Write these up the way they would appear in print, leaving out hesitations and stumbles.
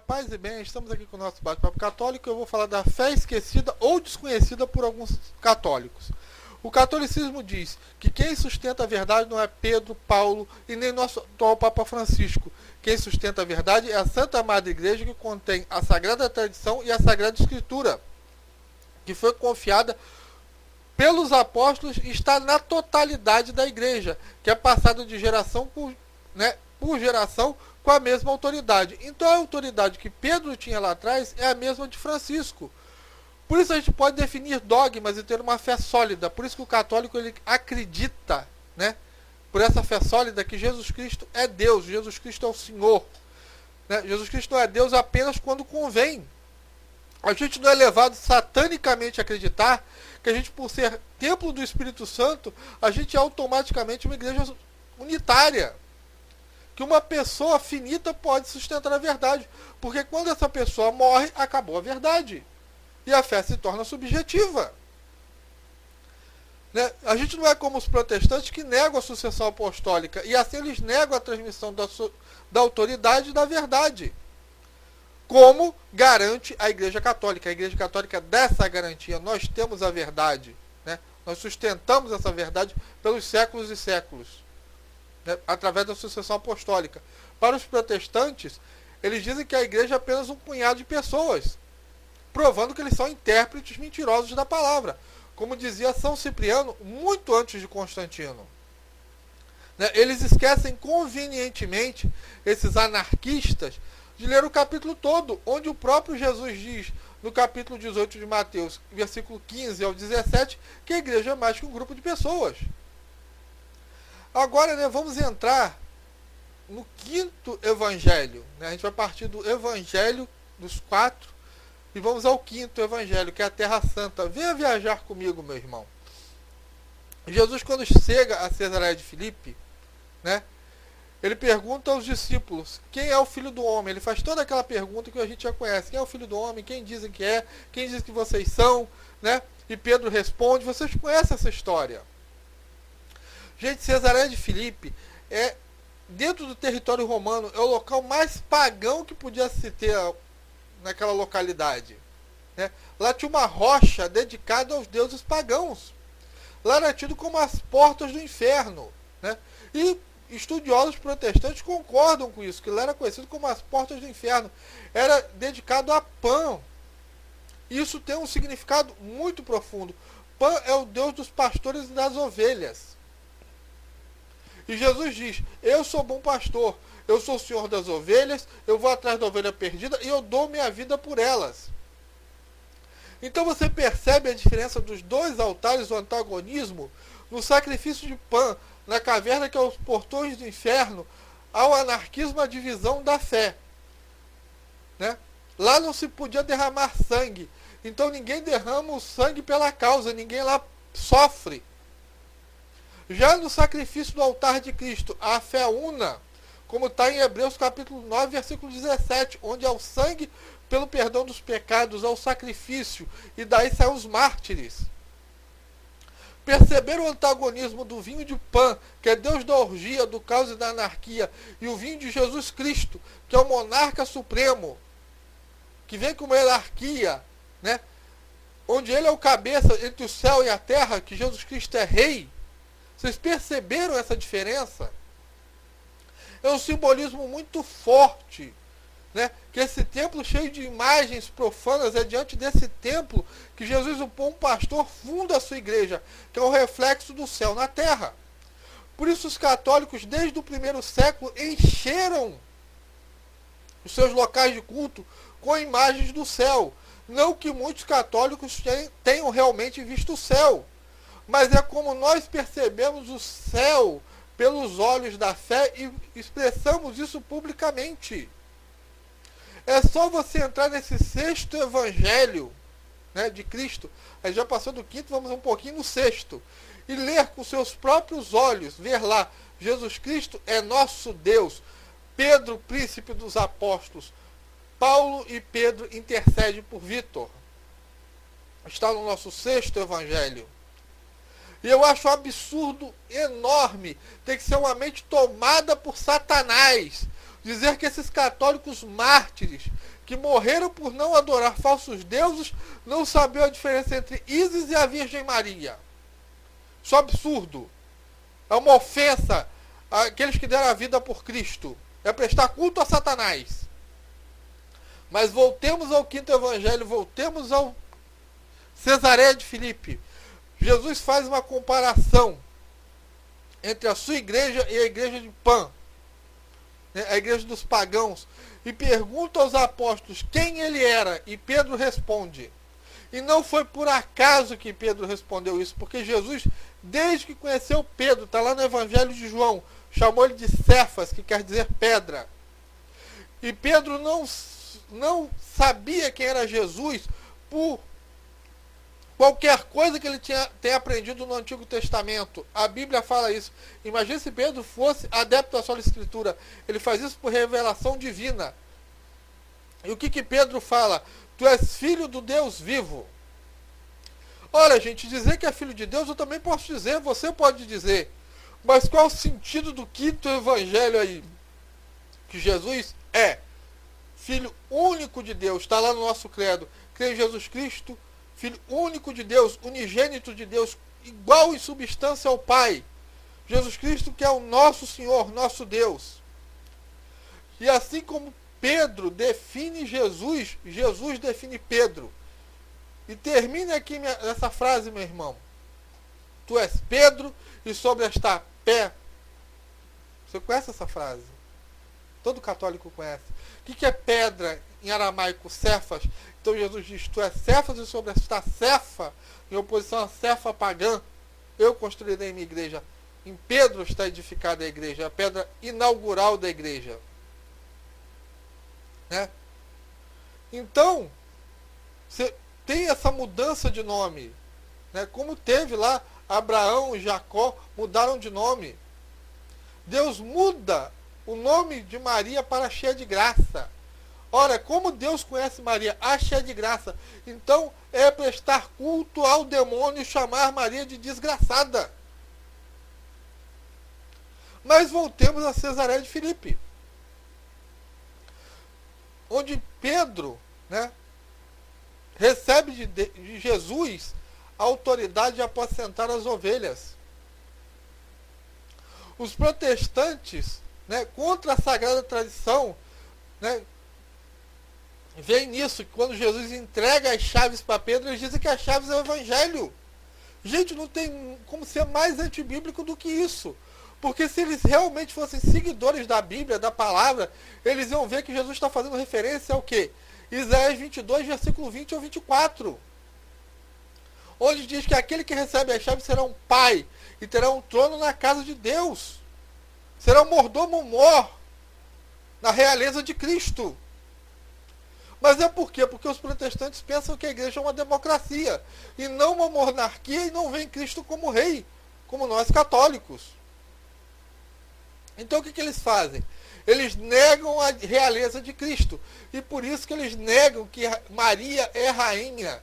Paz e bem, estamos aqui com o nosso bate-papo católico. Eu vou falar da fé esquecida ou desconhecida por alguns católicos. O catolicismo diz que quem sustenta a verdade não é Pedro, Paulo e nem nosso atual Papa Francisco. Quem sustenta a verdade é a Santa Madre Igreja, que contém a Sagrada Tradição e a Sagrada Escritura, que foi confiada pelos apóstolos e está na totalidade da Igreja, que é passada de geração por geração com a mesma autoridade. Então a autoridade que Pedro tinha lá atrás é a mesma de Francisco. Por isso a gente pode definir dogmas e ter uma fé sólida. Por isso que o católico ele acredita, por essa fé sólida, que Jesus Cristo é Deus, Jesus Cristo é o Senhor. Jesus Cristo não é Deus apenas quando convém. A gente não é levado satanicamente a acreditar que a gente, por ser templo do Espírito Santo, a gente é automaticamente uma igreja unitária. Que uma pessoa finita pode sustentar a verdade. Porque quando essa pessoa morre, acabou a verdade. E a fé se torna subjetiva. A gente não é como os protestantes que negam a sucessão apostólica. E assim eles negam a transmissão da autoridade e da verdade. Como garante a Igreja Católica. A Igreja Católica dá essa garantia. Nós temos a verdade. Nós sustentamos essa verdade pelos séculos e séculos. Através da sucessão apostólica. Para os protestantes, eles dizem que a Igreja é apenas um punhado de pessoas, provando que eles são intérpretes mentirosos da palavra. Como dizia São Cipriano, muito antes de Constantino. Eles esquecem convenientemente, esses anarquistas, de ler o capítulo todo, onde o próprio Jesus diz, no capítulo 18 de Mateus, versículo 15 ao 17, que a igreja é mais que um grupo de pessoas. Agora, vamos entrar no quinto evangelho. A gente vai partir do evangelho dos 4 e vamos ao quinto evangelho, que é a Terra Santa. Venha viajar comigo, meu irmão. Jesus, quando chega a Cesareia de Filipe, ele pergunta aos discípulos, quem é o Filho do Homem? Ele faz toda aquela pergunta que a gente já conhece. Quem é o Filho do Homem? Quem dizem que é? Quem diz que vocês são? E Pedro responde. Vocês conhecem essa história. Gente, Cesareia de Filipe é, dentro do território romano, é o local mais pagão que podia se ter naquela localidade. Lá tinha uma rocha dedicada aos deuses pagãos. Lá era tido como as portas do inferno. E estudiosos protestantes concordam com isso, que lá era conhecido como as portas do inferno. Era dedicado a Pan. Isso tem um significado muito profundo. Pan é o deus dos pastores e das ovelhas. E Jesus diz, eu sou bom pastor, eu sou o senhor das ovelhas, eu vou atrás da ovelha perdida e eu dou minha vida por elas. Então você percebe a diferença dos dois altares, o antagonismo, no sacrifício de Pan, na caverna que é os portões do inferno, ao anarquismo, a divisão da fé. Lá não se podia derramar sangue, então ninguém derrama o sangue pela causa, ninguém lá sofre. Já no sacrifício do altar de Cristo, a fé una, como está em Hebreus capítulo 9, versículo 17, onde é o sangue pelo perdão dos pecados, ao sacrifício, e daí saem os mártires. Perceber o antagonismo do vinho de Pan, que é Deus da orgia, do caos e da anarquia, e o vinho de Jesus Cristo, que é o monarca supremo, que vem com uma hierarquia, onde ele é o cabeça entre o céu e a terra, que Jesus Cristo é rei. Vocês perceberam essa diferença? É um simbolismo muito forte. Que esse templo cheio de imagens profanas é diante desse templo que Jesus, o bom pastor, funda a sua igreja, que é o reflexo do céu na terra. Por isso os católicos, desde o primeiro século, encheram os seus locais de culto com imagens do céu. Não que muitos católicos tenham realmente visto o céu, mas é como nós percebemos o céu pelos olhos da fé e expressamos isso publicamente. É só você entrar nesse sexto evangelho de Cristo. Aí já passou do quinto, vamos um pouquinho no sexto. E ler com seus próprios olhos, ver lá, Jesus Cristo é nosso Deus. Pedro, príncipe dos apóstolos. Paulo e Pedro intercedem por Vítor. Está no nosso sexto evangelho. E eu acho um absurdo enorme ter que ser uma mente tomada por Satanás, Dizer que esses católicos mártires, que morreram por não adorar falsos deuses, não sabiam a diferença entre Ísis e a Virgem Maria. Isso é um absurdo. É uma ofensa àqueles que deram a vida por Cristo. É prestar culto a Satanás. Mas voltemos ao quinto evangelho, voltemos ao Cesareia de Filipe. Jesus faz uma comparação entre a sua igreja e a igreja de Pan, a igreja dos pagãos, e pergunta aos apóstolos quem ele era, e Pedro responde. E não foi por acaso que Pedro respondeu isso, porque Jesus, desde que conheceu Pedro, está lá no Evangelho de João, chamou ele de Cefas, que quer dizer pedra. E Pedro não sabia quem era Jesus por qualquer coisa que ele tenha aprendido no Antigo Testamento. A Bíblia fala isso. Imagina se Pedro fosse adepto à sola Escritura. Ele faz isso por revelação divina. E o que Pedro fala? Tu és filho do Deus vivo. Olha, gente, dizer que é filho de Deus eu também posso dizer, você pode dizer. Mas qual o sentido do quinto evangelho aí? Que Jesus é Filho único de Deus, está lá no nosso credo. Crê em Jesus Cristo, Filho único de Deus, unigênito de Deus, igual em substância ao Pai. Jesus Cristo que é o nosso Senhor, nosso Deus. E assim como Pedro define Jesus, Jesus define Pedro. E termina aqui essa frase, meu irmão. Tu és Pedro, e sobre esta pé. Você conhece essa frase? Todo católico conhece. O que é pedra em aramaico? Cefas. Então Jesus diz, tu és Cefas, e sobre esta cefa, em oposição à cefa pagã, eu construirei minha igreja. Em Pedro está edificada a igreja, a pedra inaugural da igreja. Né? Então, você tem essa mudança de nome. Né? Como teve lá, Abraão e Jacó mudaram de nome. Deus muda o nome de Maria para cheia de graça. Ora, como Deus conhece Maria? A cheia de graça. Então, é prestar culto ao demônio e chamar Maria de desgraçada. Mas voltemos a Cesareia de Filipe. Onde Pedro, né, recebe de Jesus a autoridade de apacentar as ovelhas. Os protestantes, né, contra a sagrada tradição, né, veem nisso, que quando Jesus entrega as chaves para Pedro, eles dizem que as chaves é o Evangelho. Gente, não tem como ser mais antibíblico do que isso. Porque se eles realmente fossem seguidores da Bíblia, da palavra, eles iam ver que Jesus está fazendo referência ao quê? Isaías 22, versículo 20 ao 24. Onde diz que aquele que recebe as chaves será um pai e terá um trono na casa de Deus. Será um mordomo mor na realeza de Cristo. Mas é por quê? Porque os protestantes pensam que a igreja é uma democracia e não uma monarquia e não vê Cristo como rei, como nós católicos. Então o que eles fazem? Eles negam a realeza de Cristo. E por isso que eles negam que Maria é rainha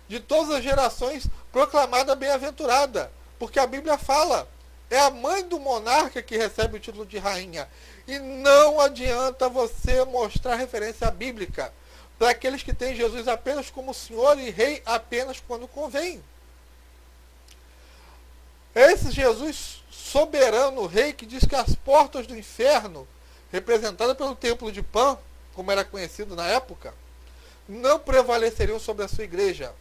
de todas as gerações, proclamada bem-aventurada. Porque a Bíblia fala, é a mãe do monarca que recebe o título de rainha. E não adianta você mostrar referência bíblica para aqueles que têm Jesus apenas como Senhor e Rei apenas quando convém. Esse Jesus soberano rei que diz que as portas do inferno, representadas pelo templo de Pan, como era conhecido na época, não prevaleceriam sobre a sua igreja.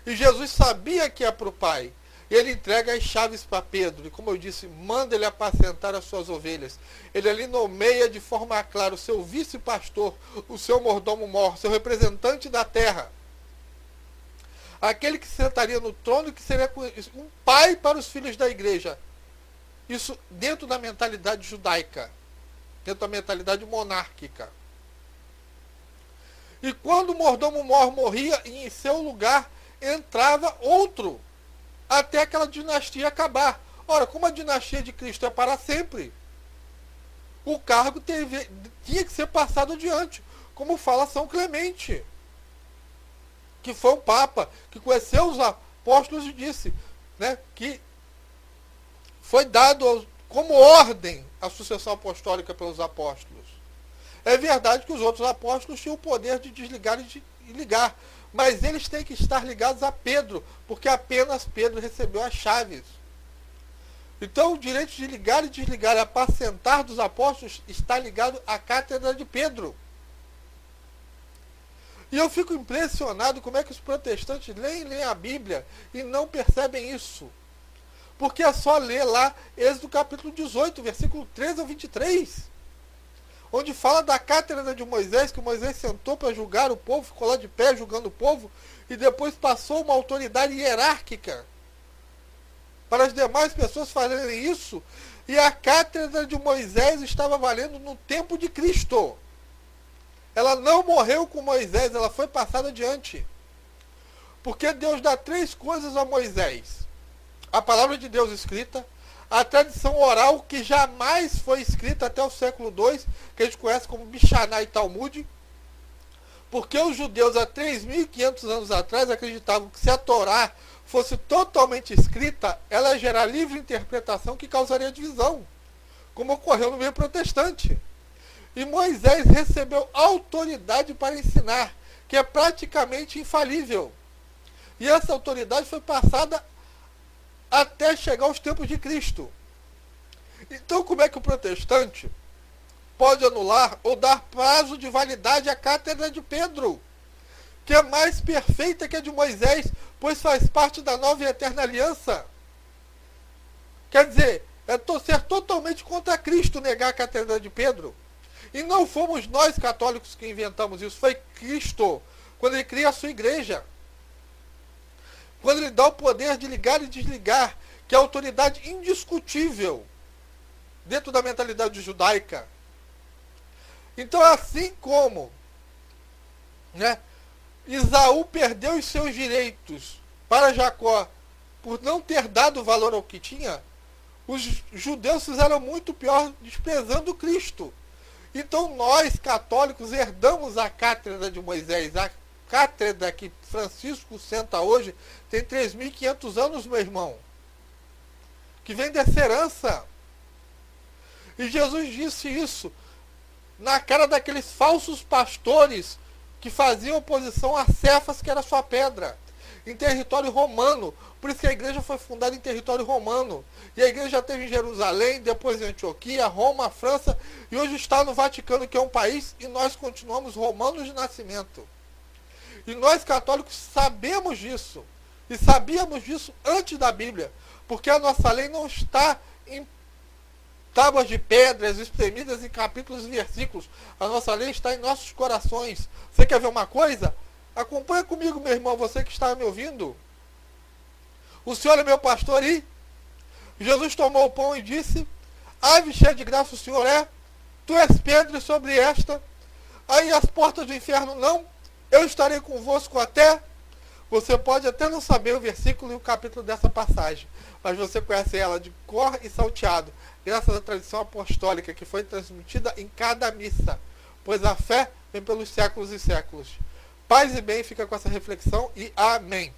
E Jesus sabia que é para o Pai. E ele entrega as chaves para Pedro. E como eu disse, manda ele apacentar as suas ovelhas. Ele ali nomeia de forma clara o seu vice-pastor, o seu mordomo-mor, seu representante da terra. Aquele que sentaria no trono e que seria um pai para os filhos da igreja. Isso dentro da mentalidade judaica. Dentro da mentalidade monárquica. E quando o mordomo-mor morria, em seu lugar entrava outro. Até aquela dinastia acabar. Ora, como a dinastia de Cristo é para sempre, o cargo tinha que ser passado adiante. Como fala São Clemente, que foi um papa, que conheceu os apóstolos e disse, né, que foi dado como ordem a sucessão apostólica pelos apóstolos. É verdade que os outros apóstolos tinham o poder de desligar e de ligar, mas eles têm que estar ligados a Pedro, porque apenas Pedro recebeu as chaves. Então o direito de ligar e desligar e apacentar dos apóstolos está ligado à cátedra de Pedro. E eu fico impressionado como é que os protestantes leem a Bíblia e não percebem isso. Porque é só ler lá Êxodo capítulo 18, versículo 13 ao 23. Onde fala da cátedra de Moisés, que Moisés sentou para julgar o povo, ficou lá de pé julgando o povo, e depois passou uma autoridade hierárquica para as demais pessoas fazerem isso. E a cátedra de Moisés estava valendo no tempo de Cristo. Ela não morreu com Moisés, ela foi passada adiante. Porque Deus dá 3 coisas a Moisés: a palavra de Deus escrita, a tradição oral que jamais foi escrita até o século II, que a gente conhece como Mishnah e Talmud, porque os judeus há 3.500 anos atrás acreditavam que se a Torá fosse totalmente escrita, ela ia gerar livre interpretação que causaria divisão, como ocorreu no meio protestante. E Moisés recebeu autoridade para ensinar, que é praticamente infalível. E essa autoridade foi passada até chegar aos tempos de Cristo. Então, como é que o protestante pode anular ou dar prazo de validade à cátedra de Pedro, que é mais perfeita que a de Moisés, pois faz parte da nova e eterna aliança? Quer dizer, é ser totalmente contra Cristo negar a cátedra de Pedro. E não fomos nós católicos que inventamos isso, foi Cristo, quando ele cria a sua igreja. Quando ele dá o poder de ligar e desligar, que é a autoridade indiscutível dentro da mentalidade judaica. Então, assim como, né, Esaú perdeu os seus direitos para Jacó por não ter dado valor ao que tinha, os judeus fizeram muito pior, desprezando Cristo. Então nós, católicos, herdamos a cátedra de Moisés. A cátedra que Francisco senta hoje tem 3.500 anos, meu irmão, que vem dessa herança. E Jesus disse isso na cara daqueles falsos pastores que faziam oposição a Cefas, que era sua pedra, em território romano. Por isso que a igreja foi fundada em território romano. E a igreja teve em Jerusalém, depois em Antioquia, Roma, França, e hoje está no Vaticano, que é um país, e nós continuamos romanos de nascimento. E nós católicos sabemos disso. E sabíamos disso antes da Bíblia. Porque a nossa lei não está em tábuas de pedras espremidas em capítulos e versículos. A nossa lei está em nossos corações. Você quer ver uma coisa? Acompanha comigo, meu irmão, você que está me ouvindo. O Senhor é meu pastor e Jesus tomou o pão e disse: ave cheia de graça o Senhor é, tu és Pedro, e sobre esta, aí as portas do inferno não, eu estarei convosco até. Você pode até não saber o versículo e o capítulo dessa passagem, mas você conhece ela de cor e salteado, graças à tradição apostólica que foi transmitida em cada missa, pois a fé vem pelos séculos e séculos. Paz e bem, fica com essa reflexão e amém.